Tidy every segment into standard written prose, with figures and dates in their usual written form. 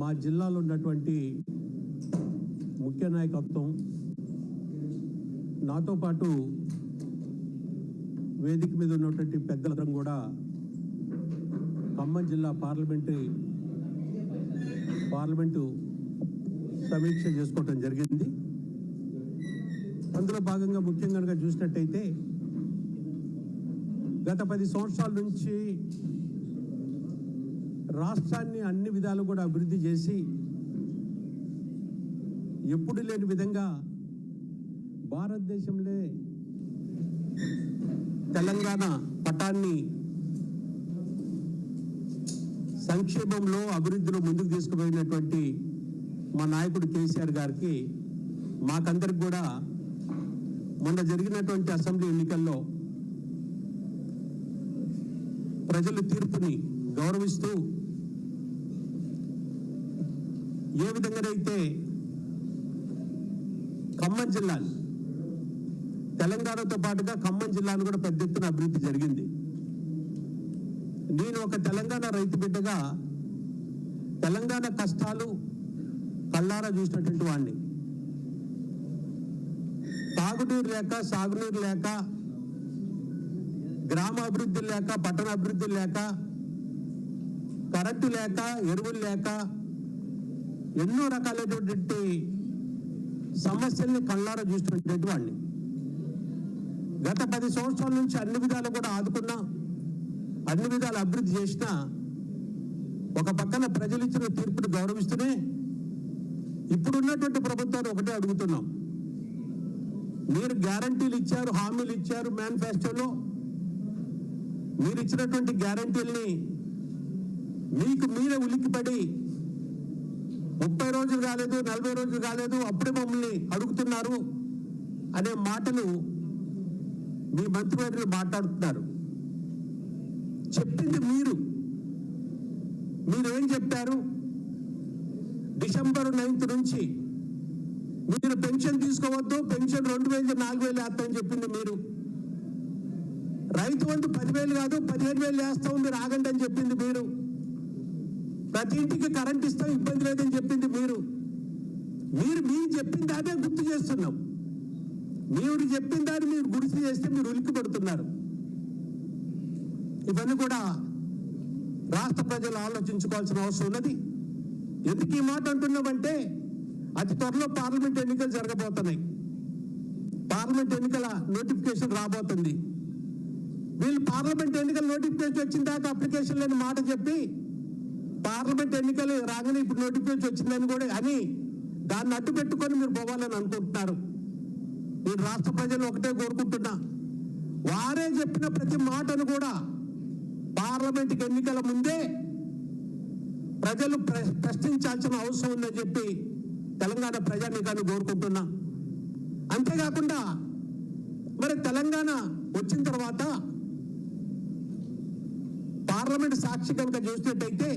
మా జిల్లాలో ఉన్నటువంటి ముఖ్య నాయకత్వం నాతో పాటు వేదిక మీద ఉన్నటువంటి పెద్దలందరం కూడా ఖమ్మం జిల్లా పార్లమెంటు సమీక్ష చేసుకోవటం జరిగింది. అందులో భాగంగా ముఖ్యంగా చూసినట్టయితే గత 10 సంవత్సరాల నుంచి రాష్ట్రాన్ని అన్ని విధాలు కూడా అభివృద్ధి చేసి ఎప్పుడు లేని విధంగా భారతదేశంలో తెలంగాణ పటాన్ని సంక్షేమంలో అభివృద్ధిలో ముందుకు తీసుకుపోయినటువంటి మా నాయకుడు కేసీఆర్ గారికి మాకందరికి కూడా మొన్న జరిగినటువంటి అసెంబ్లీ ఎన్నికల్లో ప్రజలు తీర్పుని గౌరవిస్తూ ఏ విధంగానైతే ఖమ్మం జిల్లా తెలంగాణతో పాటుగా ఖమ్మం జిల్లాను కూడా పెద్ద ఎత్తున అభివృద్ధి జరిగింది. నేను ఒక తెలంగాణ రైతు బిడ్డగా తెలంగాణ కష్టాలు కళ్ళారా చూసినటువంటి వాడిని. తాగునీరు లేక, సాగునీరు లేక, గ్రామ అభివృద్ధి లేక, పట్టణ అభివృద్ధి లేక, కరెంటు లేక, ఎరువులు లేక ఎన్నో రకాలైనటువంటి సమస్యల్ని కళ్ళారా చూసినటువంటి వాడిని. గత 10 సంవత్సరాల నుంచి అన్ని విధాలు కూడా ఆదుకున్నా, అన్ని విధాలు అభివృద్ధి చేసినా ఒక పక్కన ప్రజలు ఇచ్చిన తీర్పును గౌరవిస్తూనే ఇప్పుడున్నటువంటి ప్రభుత్వాన్ని ఒకటే అడుగుతున్నాం. మీరు గ్యారంటీలు ఇచ్చారు, హామీలు ఇచ్చారు, మేనిఫెస్టోలో మీరు ఇచ్చినటువంటి గ్యారంటీల్ని మీకు మీరే ఉలిక్కిపడి 30 రోజులు కాలేదు, 40 రోజులు కాలేదు, అప్పుడే మమ్మల్ని అడుగుతున్నారు అనే మాటలు మీ మంత్రివర్యులు మాట్లాడుతున్నారు. చెప్పింది మీరేం చెప్పారు? డిసెంబర్ 9th నుంచి మీరు పెన్షన్ తీసుకోవద్దు, పెన్షన్ 2000 4000 వేస్తామని చెప్పింది మీరు. రైతు బంధు 10,000 కాదు 15,000 వేస్తాం, మీరు ఆగండి అని చెప్పింది మీరు. ప్రతి ఇంటికి కరెంట్ ఇస్తాం, ఇబ్బంది లేదని చెప్పింది మీరు చెప్పింది అదే గుర్తు చేస్తున్నాం. మీరు చెప్పిన దాన్ని మీరు గుర్తు చేస్తే మీరు ఉలిక్కి పడుతున్నారు. ఇవన్నీ కూడా రాష్ట్ర ప్రజలు ఆలోచించుకోవాల్సిన అవసరం ఉన్నది. ఎందుకు ఈ మాట అంటున్నామంటే అతి త్వరలో పార్లమెంట్ ఎన్నికలు జరగబోతున్నాయి. పార్లమెంట్ ఎన్నికల నోటిఫికేషన్ రాబోతుంది. వీళ్ళు పార్లమెంట్ ఎన్నికల నోటిఫికేషన్ వచ్చిన దాకా అప్లికేషన్ లేని మాట చెప్పి పార్లమెంట్ ఎన్నికలు రాగానే ఇప్పుడు నోటిఫికేషన్ వచ్చిందని కూడా అని దాన్ని అడ్డు పెట్టుకొని మీరు పోవాలని అనుకుంటున్నారు. నేను రాష్ట్ర ప్రజలు ఒకటే కోరుకుంటున్నా, వారే చెప్పిన ప్రతి మాటను కూడా పార్లమెంట్ ఎన్నికల ముందే ప్రజలు ప్రశ్నించాల్సిన అవసరం ఉందని చెప్పి తెలంగాణ ప్రజానీకాన్ని కోరుకుంటున్నా. అంతేకాకుండా మరి తెలంగాణ వచ్చిన తర్వాత పార్లమెంట్ సాక్షి కనుక చూసినట్టయితే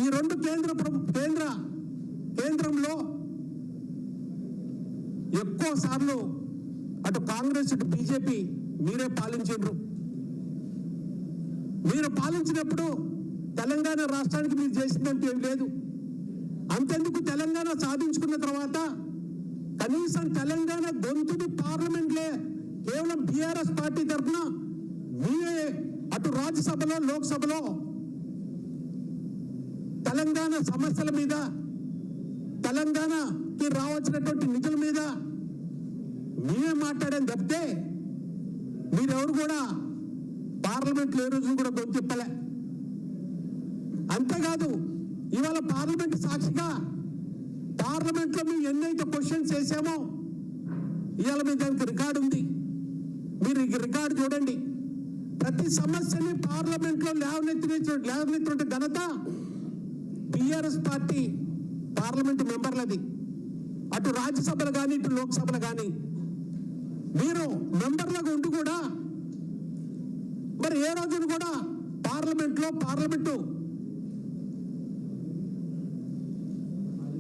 ఈ 2 కేంద్రంలో ఎక్కువ సార్లు అటు కాంగ్రెస్ ఇటు బీజేపీ మీరే పాలించారు. మీరు పాలించినప్పుడు తెలంగాణ రాష్ట్రానికి మీరు చేసిందంటే ఏం లేదు. అంతెందుకు తెలంగాణ సాధించుకున్న తర్వాత కనీసం తెలంగాణ గొంతుని పార్లమెంట్లో కేవలం బీఆర్ఎస్ పార్టీ తరఫున మీరే అటు రాజ్యసభలో లోక్సభలో తెలంగాణ సమస్యల మీద, తెలంగాణకి రావాల్సినటువంటి నిధుల మీద మీరే మాట్లాడని తప్పితే మీరెవరు కూడా పార్లమెంట్లో ఏ రోజు కూడా గొంతిప్పలే. అంతేకాదు ఇవాళ పార్లమెంట్ సాక్షిగా పార్లమెంట్లో మేము ఎన్నైతే క్వశ్చన్స్ చేశామో ఇవాళ మీ దానికి రికార్డు ఉంది. మీరు రికార్డు చూడండి. ప్రతి సమస్యని పార్లమెంట్లో లేవనెత్తినటువంటి ఘనత బీఆర్ఎస్ పార్టీ పార్లమెంట్ మెంబర్లది. అటు రాజ్యసభలు కానీ ఇటు లోక్సభలు కానీ మీరు మెంబర్లుగా ఉండి కూడా మరి ఏ రోజున కూడా పార్లమెంటు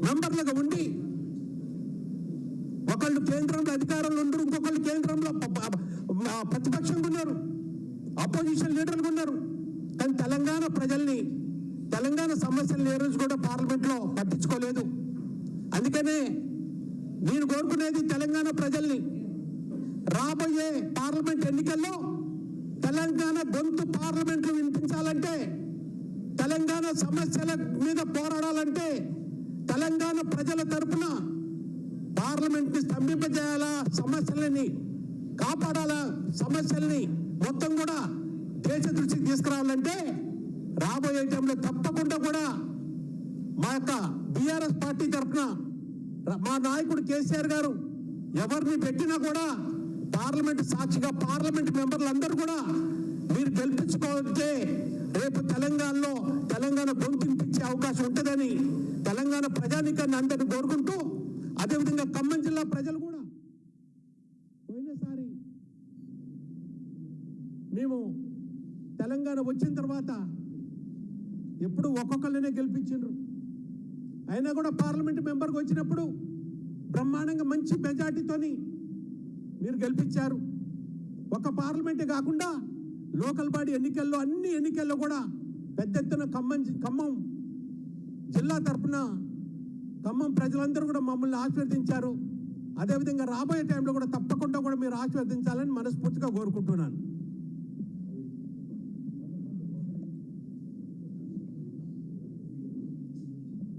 మెంబర్లుగా ఉండి ఒకళ్ళు కేంద్రంలో అధికారంలో ఉండరు, ఇంకొకళ్ళు కేంద్రంలో ప్రతిపక్షంగా ఉన్నారు, అపోజిషన్ లీడర్లు ఉన్నారు. కానీ తెలంగాణ ప్రజల్ని తెలంగాణ సమస్యలను ఏ రోజు కూడా పార్లమెంట్లో పట్టించుకోలేదు. అందుకనే నేను కోరుకునేది తెలంగాణ ప్రజల్ని, రాబోయే పార్లమెంట్ ఎన్నికల్లో తెలంగాణ గొంతు పార్లమెంట్లో వినిపించాలంటే, తెలంగాణ సమస్యల మీద పోరాడాలంటే, తెలంగాణ ప్రజల తరపున పార్లమెంట్ ని స్తంభింపజేయాలా, సమస్యలని కాపాడాలా, సమస్యల్ని మొత్తం కూడా దేశ దృష్టికి తీసుకురావాలంటే రాబోయే టైంలో తప్పకుండా కూడా మా యొక్క బీఆర్ఎస్ పార్టీ తరఫున మా నాయకుడు కేసీఆర్ గారు ఎవరిని పెట్టినా కూడా పార్లమెంట్ సాక్షిగా పార్లమెంట్ మెంబర్లందరూ కూడా మీరు గెలిపించుకోవాలంటే రేపు తెలంగాణలో తెలంగాణ గొంతునిపించే అవకాశం ఉంటుందని తెలంగాణ ప్రజానికాన్ని అందరినీ కోరుకుంటూ, అదేవిధంగా ఖమ్మం జిల్లా ప్రజలు కూడా పోయినసారి మేము తెలంగాణ వచ్చిన తర్వాత ఎప్పుడు ఒక్కొక్కరినే గెలిపించిండ్రు. అయినా కూడా పార్లమెంట్ మెంబర్కి వచ్చినప్పుడు బ్రహ్మాండంగా మంచి మెజార్టీతోని మీరు గెలిపించారు. ఒక పార్లమెంటే కాకుండా లోకల్ బాడీ ఎన్నికల్లో, అన్ని ఎన్నికల్లో కూడా పెద్ద ఎత్తున ఖమ్మం జిల్లా తరఫున ఖమ్మం ప్రజలందరూ కూడా మమ్మల్ని ఆశీర్వదించారు. అదేవిధంగా రాబోయే టైంలో కూడా తప్పకుండా కూడా మీరు ఆశీర్వదించాలని మనస్ఫూర్తిగా కోరుకుంటున్నాను.